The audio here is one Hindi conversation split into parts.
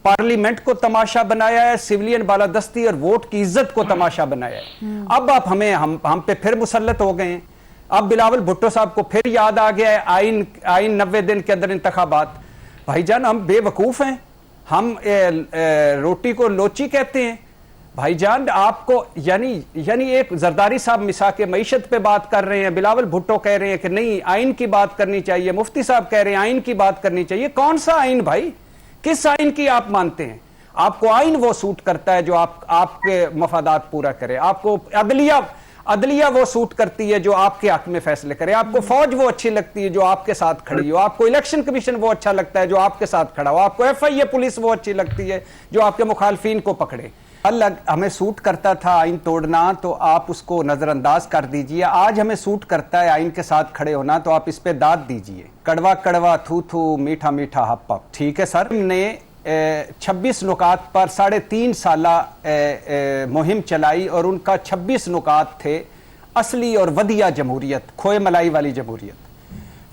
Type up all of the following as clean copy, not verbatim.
पार्लियामेंट को तमाशा बनाया है, सिविलियन बालादस्ती और वोट की इज्जत को तमाशा बनाया है। अब आप हम पे फिर मुसल्लत हो गए हैं। अब बिलावल भुट्टो साहब को फिर याद आ गया है आइन 90 दिन के अंदर इंतखाबात। भाईजान हम बेवकूफ हैं, हम रोटी को लोची कहते हैं। भाईजान आपको यानी एक जरदारी साहब मिसाक मईशत पे बात कर रहे हैं, बिलावल भुट्टो कह रहे हैं कि नहीं आइन की बात करनी चाहिए, मुफ्ती साहब कह रहे हैं आइन की बात करनी चाहिए। कौन सा आइन भाई, किस आइन की आप मानते हैं? आपको आइन वो सूट करता है जो आपके मफादात पूरा करे, आपको अदलिया वो सूट करती है जो आपके हक में फैसले करे, आपको फौज वो अच्छी लगती है जो आपके साथ खड़ी हो, आपको इलेक्शन कमीशन वो अच्छा लगता है जो आपके साथ खड़ा हो, आपको FIA पुलिस वो अच्छी लगती है जो आपके मुखालफीन को पकड़े। अलग हमें सूट करता था आइन तोड़ना, तो आप उसको नजरअंदाज कर दीजिए। आज हमें सूट करता है आइन के साथ खड़े होना, तो आप इस पे दाद दीजिए। कड़वा कड़वा थू थू, मीठा मीठा हप हप। ठीक है सर, हमने 26 नुकात पर 3.5 साला मुहिम चलाई और उनका 26 नुकात थे असली और वदिया जमहूरियत, खोए मलाई वाली जमहूरियत।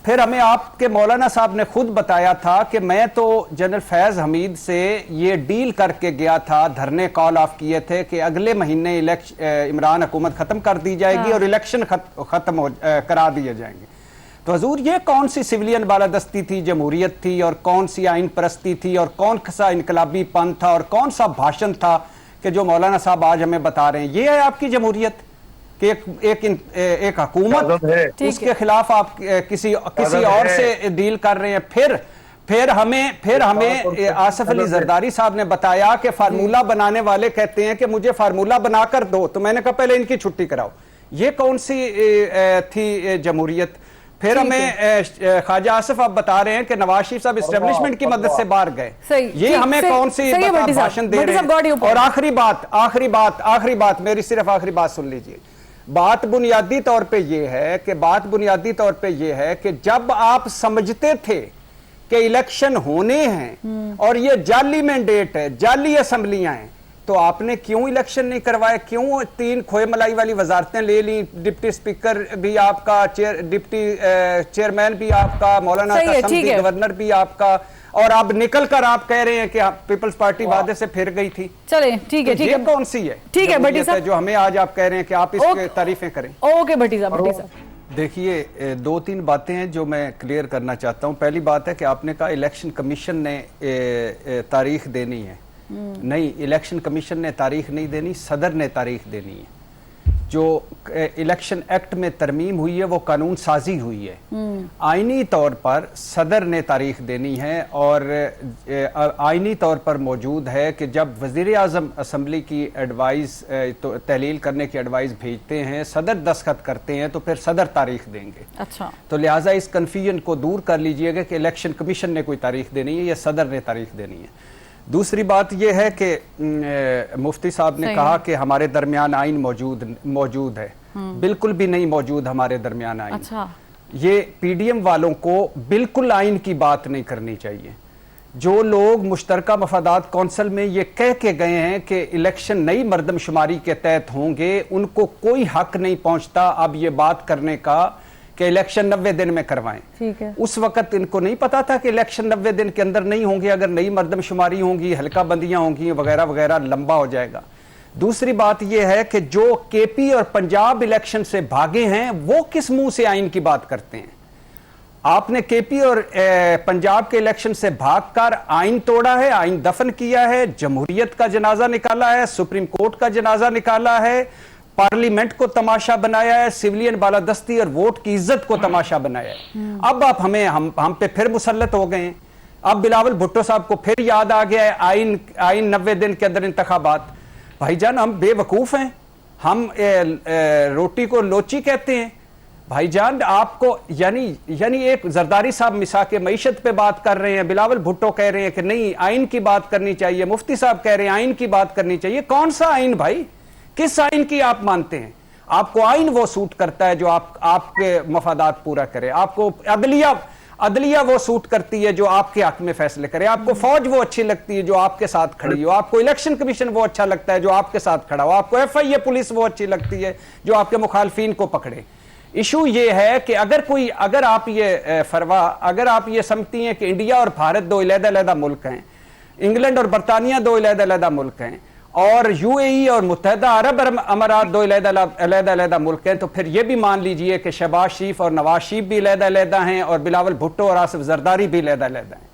फिर हमें आपके मौलाना साहब ने खुद बताया था कि मैं तो जनरल फैज हमीद से ये डील करके गया था, धरने कॉल ऑफ किए थे कि अगले महीने इमरान हुकूमत खत्म कर दी जाएगी और इलेक्शन खत्म करा दिए जाएंगे। तो हजूर ये कौन सी सिविलियन बालादस्ती थी, जमहूरियत थी, और कौन सी आइन परस्ती थी, और कौन सा इनकलाबी पंथ था, और कौन सा भाषण था कि जो मौलाना साहब आज हमें बता रहे हैं? ये है आपकी जमहूरियत कि एक हुकूमत उसके खिलाफ आप किसी और से डील कर रहे हैं। फिर हमें आसिफ अली जरदारी साहब ने बताया कि फार्मूला बनाने वाले कहते हैं कि मुझे फार्मूला बनाकर दो, तो मैंने कहा पहले इनकी छुट्टी कराओ। ये कौन सी थी जमहूरियत? फिर हमें ख्वाजा आसिफ आप बता रहे हैं कि नवाज शरीफ साहब एस्टेब्लिशमेंट की मदद से बाहर गए। ये हमें कौन सी भाषण दे रहे हैं? और आखिरी बात मेरी सिर्फ आखिरी बात सुन लीजिए। बात बुनियादी तौर पे ये है कि जब आप समझते थे कि इलेक्शन होने हैं और ये जाली मैंडेट है, जाली असम्बलियां हैं, तो आपने क्यों इलेक्शन नहीं करवाए? क्यों 3 खोए मलाई वाली वजारतें ले ली? डिप्टी स्पीकर भी आपका, डिप्टी चेयरमैन भी आपका, मौलाना गवर्नर भी आपका, और अब निकल कर आप कह रहे हैं कि पीपल्स पार्टी वादे से फिर गई थी। चले ठीक है, ये कौन सी है? ठीक है भट्टी साहब, जो हमें आज आप कह रहे हैं कि आप इसकी तारीफें करें। ओके भट्टी साहब, देखिए 2-3 बातें हैं जो मैं क्लियर करना चाहता हूं। पहली बात है कि आपने कहा इलेक्शन कमीशन ने तारीख देनी है। नहीं, इलेक्शन कमीशन ने तारीख नहीं देनी, सदर ने तारीख देनी है। जो इलेक्शन एक्ट में तरमीम हुई है वो कानून साजी हुई है, आईनी तौर पर सदर ने तारीख देनी है। और आईनी तौर पर मौजूद है कि जब वज़ीर आज़म असम्बली की एडवाइस तो तहलील करने की एडवाइस भेजते हैं, सदर दस्तखत करते हैं, तो फिर सदर तारीख देंगे। अच्छा, तो लिहाजा इस कन्फ्यूजन को दूर कर लीजिएगा कि इलेक्शन कमीशन ने कोई तारीख देनी है या सदर ने तारीख देनी है। दूसरी बात यह है कि मुफ्ती साहब ने कहा कि हमारे दरमियान आइन मौजूद है। बिल्कुल भी नहीं मौजूद हमारे दरमियान आइन। अच्छा। ये PDM वालों को बिल्कुल आइन की बात नहीं करनी चाहिए। जो लोग मुश्तरका मफादात कौंसिल में ये कह के गए हैं कि इलेक्शन नई मर्दमशुमारी के तहत होंगे, उनको कोई हक नहीं पहुंचता अब ये बात करने का कि इलेक्शन 90 दिन में करवाएं। ठीक है। उस वक्त इनको नहीं पता था कि इलेक्शन 90 दिन के अंदर नहीं होंगे, अगर नई मर्दमशुमारी होंगी, हल्का बंदियां होंगी वगैरह वगैरह, लंबा हो जाएगा। दूसरी बात यह है कि जो KP और पंजाब इलेक्शन से भागे हैं वो किस मुंह से आइन की बात करते हैं? आपने KP और पंजाब के इलेक्शन से भागकर आइन तोड़ा है, आइन दफन किया है, जमहूरियत का जनाजा निकाला है, सुप्रीम कोर्ट का जनाजा निकाला है, पार्लियामेंट को तमाशा बनाया है, सिविलियन बालादस्ती और वोट की इज्जत को तमाशा बनाया है। अब आप हम पे फिर मुसल्लत हो गए हैं। अब बिलावल भुट्टो साहब को फिर याद आ गया है आइन 90 दिन के अंदर इंतखाबात। भाईजान हम बेवकूफ हैं, हम रोटी को लोची कहते हैं। भाईजान आपको यानी एक जरदारी साहब मिसाक मईशत पे बात कर रहे हैं, बिलावल भुट्टो कह रहे हैं कि नहीं आइन की बात करनी चाहिए, मुफ्ती साहब कह रहे हैं आइन की बात करनी चाहिए। कौन सा आइन भाई, किस आइन की आप मानते हैं? आपको आइन वो सूट करता है जो आपके मफादात पूरा करे, आपको अदलिया वो सूट करती है जो आपके हक में फैसले करे, आपको फौज वो अच्छी लगती है जो आपके साथ खड़ी हो, आपको इलेक्शन कमीशन वो अच्छा लगता है जो आपके साथ खड़ा हो, आपको FIA पुलिस वो अच्छी लगती है जो आपके मुखालफीन को पकड़े। इशू ये है कि अगर आप ये समझती हैं कि इंडिया और भारत 2 अलग-अलग मुल्क हैं, इंग्लैंड और बरतानिया दो अलग-अलग मुल्क हैं, और यूएई और मुत्तहदा अरब अमारात दो अलग-अलग मुल्क हैं, तो फिर ये भी मान लीजिए कि शहबाज शरीफ और नवाज शरीफ भी अलग-अलग हैं, और बिलावल भुट्टो और आसिफ जरदारी भी अलग-अलग हैं।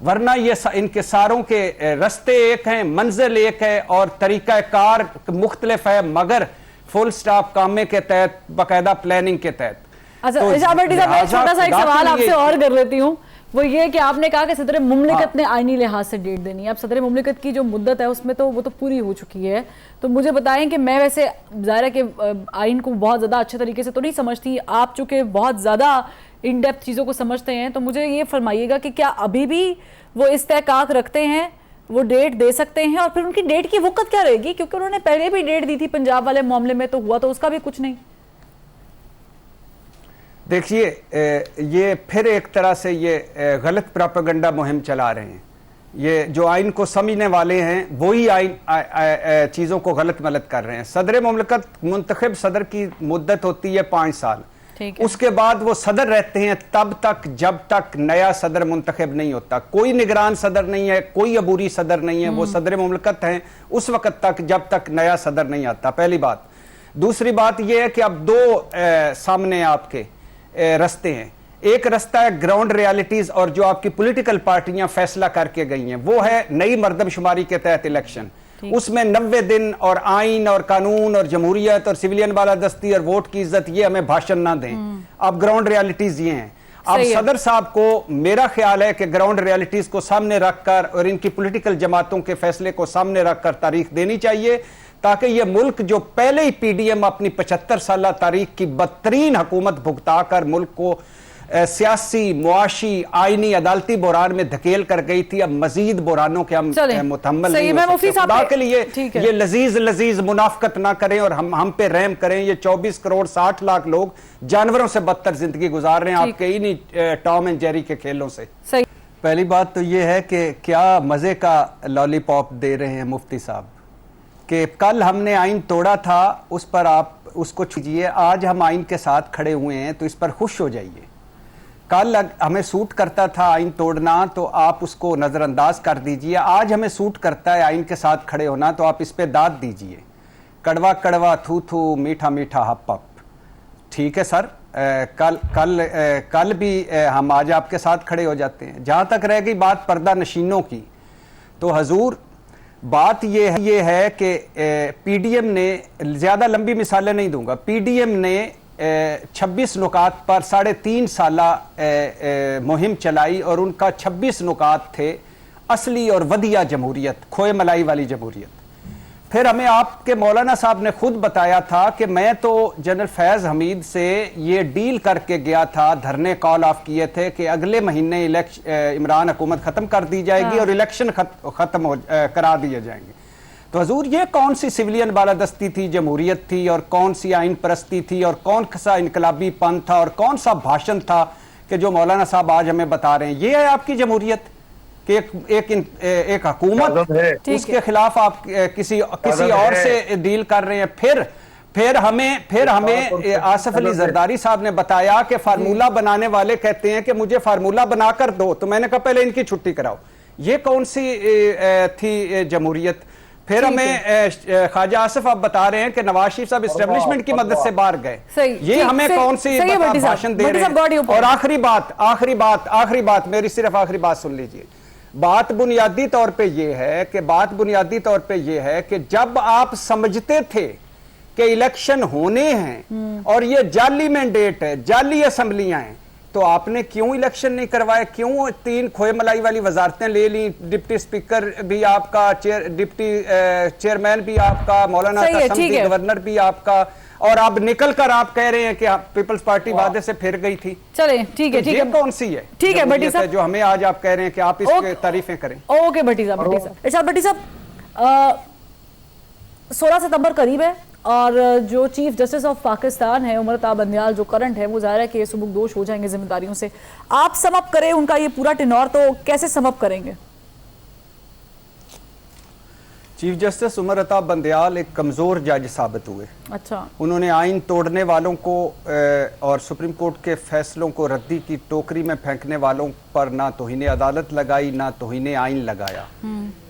वरना ये इनके सारों के रास्ते एक हैं, मंजिल एक है, और तरीक़ाकार मुख्तलिफ है, मगर फुल स्टॉप कामे के तहत, बाकायदा प्लानिंग के तहत। अच्छा इरशाद भट्टी साहब, मैं छोटा सा एक सवाल आपसे और कर लेती हूँ। वो ये कि आपने कहा कि सदर मुमलिकत ने आईनी लिहाज से डेट देनी है। अब सदर मुमलिकत की जो मुद्दत है उसमें तो वो तो पूरी हो चुकी है। तो मुझे बताएं कि मैं वैसे ज़ाहिर है कि आइन को बहुत ज़्यादा अच्छे तरीके से तो नहीं समझती, आप चूँकि बहुत ज़्यादा इन डेप्थ चीज़ों को समझते हैं, तो मुझे ये फरमाइएगा कि क्या अभी भी वो इस्तेहकाक रखते हैं, वो डेट दे सकते हैं, और फिर उनकी डेट की वक़्त क्या रहेगी? क्योंकि उन्होंने पहले भी डेट दी थी पंजाब वाले मामले में, तो हुआ तो उसका भी कुछ नहीं। देखिए, ये फिर एक तरह से ये गलत प्रोपेगेंडा मुहिम चला रहे हैं। ये जो आइन को समझने वाले हैं वही आइन चीज़ों को गलत मलत कर रहे हैं। सदर मुमलिकत मुंतखब सदर की मुद्दत होती है 5 साल, उसके बाद वो सदर रहते हैं तब तक जब तक नया सदर मुंतखब नहीं होता। कोई निगरान सदर नहीं है, कोई अबूरी सदर नहीं है, वो सदर मुमलिकत हैं उस वक्त तक जब तक नया सदर नहीं आता, पहली बात। दूसरी बात यह है कि अब दो सामने आपके रास्ते हैं। एक रास्ता है ग्राउंड रियलिटीज, और जो आपकी पॉलिटिकल पार्टियां फैसला करके गई हैं वो है नई मर्दमशुमारी के तहत इलेक्शन। उसमें 90 दिन और आइन और कानून और जमहूरियत और सिविलियन बालादस्ती और वोट की इज्जत, ये हमें भाषण ना दें। अब ग्राउंड रियलिटीज ये हैं। अब सदर साहब को मेरा ख्याल है कि ग्राउंड रियलिटीज को सामने रखकर और इनकी पॉलिटिकल जमातों के फैसले को सामने रखकर तारीख देनी चाहिए, ताकि ये मुल्क जो पहले ही पीडीएम अपनी 75 साल तारीख की बदतरीन हुकूमत भुगता कर मुल्क को सियासी, मुआशी, आईनी, अदालती बुरान में धकेल कर गई थी, अब मजीद बुरानों के हम मुतहम्मल नहीं हो सकते। खुदा के लिए ये लजीज मुनाफकत ना करें और हम पे रहम करें। ये 24 करोड़ 60 लाख लोग जानवरों से बदतर जिंदगी गुजार रहे हैं आपके इन्हीं टॉम एंड जेरी के खेलों से। पहली बात तो ये है कि क्या मजे का लॉलीपॉप दे रहे हैं मुफ्ती साहब, कि कल हमने आइन तोड़ा था, उस पर आप उसको छूजिए। आज हम आइन के साथ खड़े हुए हैं तो इस पर खुश हो जाइए। कल हमें सूट करता था आइन तोड़ना, तो आप उसको नज़रअंदाज कर दीजिए। आज हमें सूट करता है आइन के साथ खड़े होना, तो आप इस पे दाद दीजिए। कड़वा कड़वा थू थू, मीठा मीठा हप हप। ठीक है सर, कल भी हम आज आपके साथ खड़े हो जाते हैं। जहाँ तक रह गई बात पर्दा नशीनों की, तो हजूर बात ये है कि पीडीएम ने, ज़्यादा लंबी मिसालें नहीं दूंगा, पीडीएम ने 26 नुकात पर 3.5 साला मुहिम चलाई, और उनका 26 नुकात थे असली और वदिया जमहूरियत, खोए मलाई वाली जमहूरियत। फिर हमें आपके मौलाना साहब ने खुद बताया था कि मैं तो जनरल फैज़ हमीद से ये डील करके गया था, धरने कॉल ऑफ किए थे कि अगले महीने इमरान हुकूमत ख़त्म कर दी जाएगी और इलेक्शन ख़त्म करा दिए जाएंगे। तो हजूर ये कौन सी सिविलियन बालादस्ती थी, जमहूरियत थी, और कौन सी आइन परस्ती थी, और कौन सा इनकलाबी पंथ था, और कौन सा भाषण था कि जो मौलाना साहब आज हमें बता रहे हैं? ये है आपकी जमहूरियत कि एक हुकूमत, उसके खिलाफ आप किसी और से डील कर रहे हैं। फिर हमें आसिफ अली जरदारी साहब ने बताया कि फार्मूला बनाने वाले कहते हैं कि मुझे फार्मूला बनाकर दो, तो मैंने कहा पहले इनकी छुट्टी कराओ। ये कौन सी थी जमहूरियत? फिर हमें ख्वाजा आसिफ आप बता रहे हैं कि नवाज शरीफ साहब एस्टेब्लिशमेंट की मदद से बाहर गए। ये हमें कौन सी भाषण दे रहे हैं? और आखिरी बात मेरी सिर्फ आखिरी बात सुन लीजिए। बात बुनियादी तौर पे ये है कि जब आप समझते थे कि इलेक्शन होने हैं और ये जाली मैंडेट है, जाली असेंबलियां हैं, तो आपने क्यों इलेक्शन नहीं करवाए? क्यों 3 खोए मलाई वाली वजारतें ले ली? डिप्टी स्पीकर भी आपका, डिप्टी चेयरमैन भी आपका, मौलाना गवर्नर भी आपका, और अब निकल कर आप कह रहे हैं कि पीपल्स पार्टी वादे से फिर गई थी। चले ठीक है, ये कौन सी है? ठीक है भट्टी साहब, जो हमें आज आप कह रहे हैं कि आप इसकी तारीफें करें। ओके भट्टी साहब, भट्टी साहब 16 सितंबर करीब है, और जो चीफ जस्टिस ऑफ पाकिस्तान है उमर अता बंदियाल, जो करंट है, वो ज़ाहिर है कि सुबुकदोश हो जाएंगे जिम्मेदारियों से। आप सम अप करें उनका ये पूरा टेनोर, तो कैसे सम अप करेंगे? चीफ जस्टिस उमर अता बंदयाल एक कमज़ोर जज साबित हुए। अच्छा। उन्होंने आइन तोड़ने वालों को और सुप्रीम कोर्ट के फैसलों को रद्दी की टोकरी में फेंकने वालों पर ना तौहीन अदालत लगाई, ना तौहीन आइन लगाया।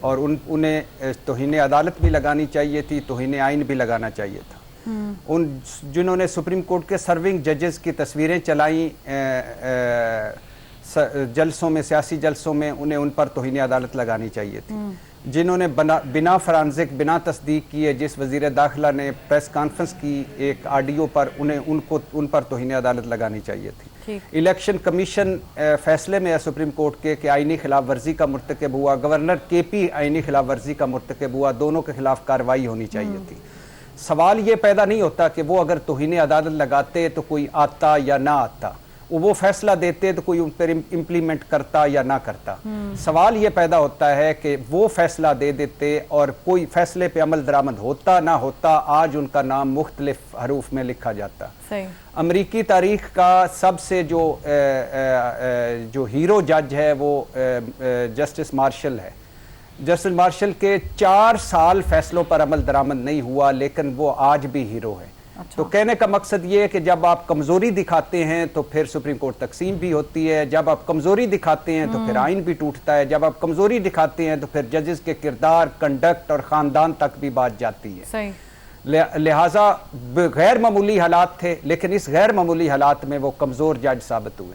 और उन्हें तौहीन अदालत भी लगानी चाहिए थी, तौहीन आइन भी लगाना चाहिए था। उन जिन्होंने सुप्रीम कोर्ट के सर्विंग जजेस की तस्वीरें चलाई जलसों में, सियासी जलसों में, उन्हें उन पर तौहीन अदालत लगानी चाहिए थी। जिन्होंने बिना फरांजिक, बिना तस्दीक किए जिस वज़ीर दाखिला ने प्रेस कॉन्फ्रेंस की एक ऑडियो पर, उन पर तौहीन अदालत लगानी चाहिए थी। इलेक्शन कमीशन फैसले में है सुप्रीम कोर्ट के कि आईनी खिलाफ वर्जी का मुर्तकब हुआ, गवर्नर केपी आईनी खिलाफ वर्जी का मुर्तकब हुआ, दोनों के खिलाफ कार्रवाई होनी चाहिए थी। सवाल ये पैदा नहीं होता कि वो अगर तौहीन अदालत लगाते तो कोई आता या ना आता, वो फैसला देते तो कोई उन पर इम्प्लीमेंट करता या ना करता। सवाल ये पैदा होता है कि वो फैसला दे देते और कोई फैसले पे अमल दरामद होता ना होता, आज उनका नाम मुख्तलिफ हरूफ में लिखा जाता। सही। अमरीकी तारीख का सबसे जो हीरो जज है वो जस्टिस मार्शल है। जस्टिस मार्शल के 4 साल फैसलों पर अमल दरामद नहीं हुआ, लेकिन वो आज भी हीरो है। अच्छा। तो कहने का मकसद ये है कि जब आप कमजोरी दिखाते हैं तो फिर सुप्रीम कोर्ट तकसीम भी होती है, जब आप कमजोरी दिखाते हैं तो फिर आइन भी टूटता है, जब आप कमजोरी दिखाते हैं तो फिर जजेस के किरदार, कंडक्ट और खानदान तक भी बात जाती है। सही। लिहाजा गैर मामूली हालात थे, लेकिन इस गैर मामूली हालात में वो कमजोर जज साबित हुए।